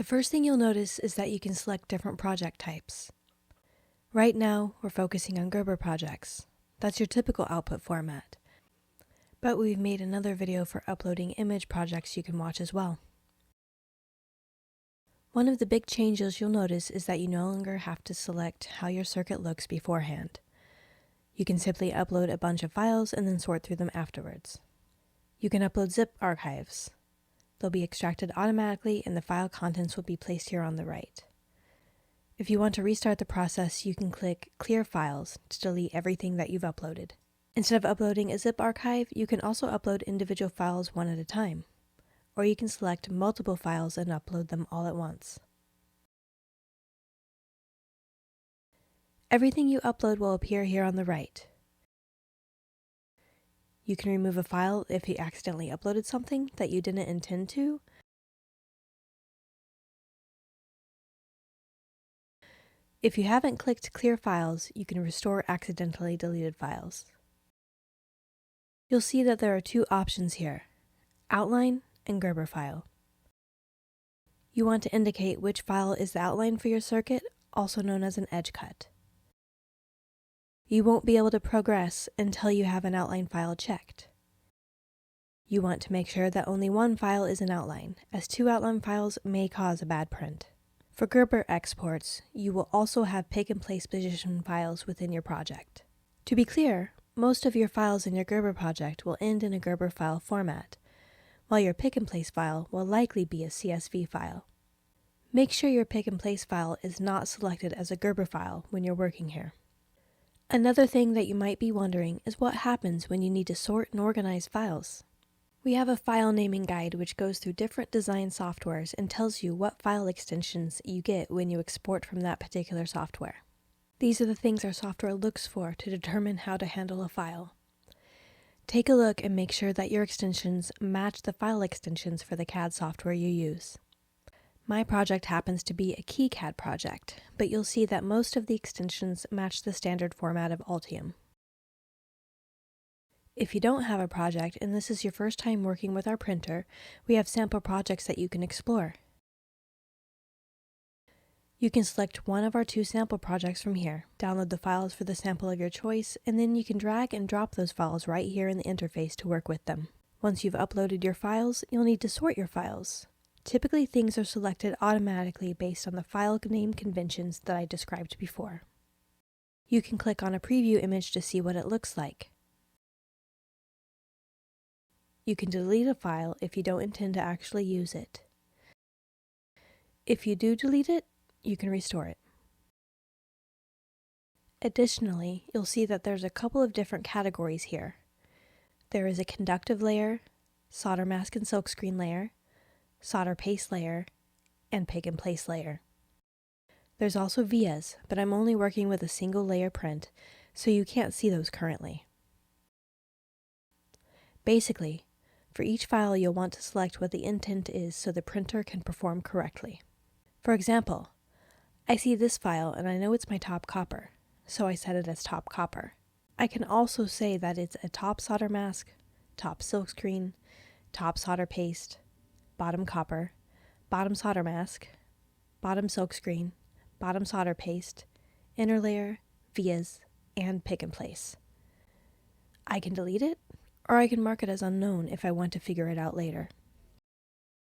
The first thing you'll notice is that you can select different project types. Right now, we're focusing on Gerber projects. That's your typical output format. But we've made another video for uploading image projects you can watch as well. One of the big changes you'll notice is that you no longer have to select how your circuit looks beforehand. You can simply upload a bunch of files and then sort through them afterwards. You can upload zip archives. They'll be extracted automatically and the file contents will be placed here on the right. If you want to restart the process, you can click Clear Files to delete everything that you've uploaded. Instead of uploading a zip archive, you can also upload individual files one at a time, or you can select multiple files and upload them all at once. Everything you upload will appear here on the right. You can remove a file if you accidentally uploaded something that you didn't intend to. If you haven't clicked Clear Files, you can restore accidentally deleted files. You'll see that there are two options here, Outline and Gerber file. You want to indicate which file is the outline for your circuit, also known as an edge cut. You won't be able to progress until you have an outline file checked. You want to make sure that only one file is an outline, as two outline files may cause a bad print. For Gerber exports, you will also have pick-and-place position files within your project. To be clear, most of your files in your Gerber project will end in a Gerber file format, while your pick-and-place file will likely be a CSV file. Make sure your pick-and-place file is not selected as a Gerber file when you're working here. Another thing that you might be wondering is what happens when you need to sort and organize files. We have a file naming guide which goes through different design softwares and tells you what file extensions you get when you export from that particular software. These are the things our software looks for to determine how to handle a file. Take a look and make sure that your extensions match the file extensions for the CAD software you use. My project happens to be a KeyCAD project, but you'll see that most of the extensions match the standard format of Altium. If you don't have a project and this is your first time working with our printer, we have sample projects that you can explore. You can select one of our two sample projects from here, download the files for the sample of your choice, and then you can drag and drop those files right here in the interface to work with them. Once you've uploaded your files, you'll need to sort your files. Typically, things are selected automatically based on the file name conventions that I described before. You can click on a preview image to see what it looks like. You can delete a file if you don't intend to actually use it. If you do delete it, you can restore it. Additionally, you'll see that there's a couple of different categories here. There is a conductive layer, solder mask and silkscreen layer, solder paste layer, and pick-and-place layer. There's also vias, but I'm only working with a single layer print, so you can't see those currently. Basically, for each file you'll want to select what the intent is so the printer can perform correctly. For example, I see this file and I know it's my top copper, so I set it as top copper. I can also say that it's a top solder mask, top silkscreen, top solder paste, bottom copper, bottom solder mask, bottom silkscreen, bottom solder paste, inner layer, vias, and pick and place. I can delete it, or I can mark it as unknown if I want to figure it out later.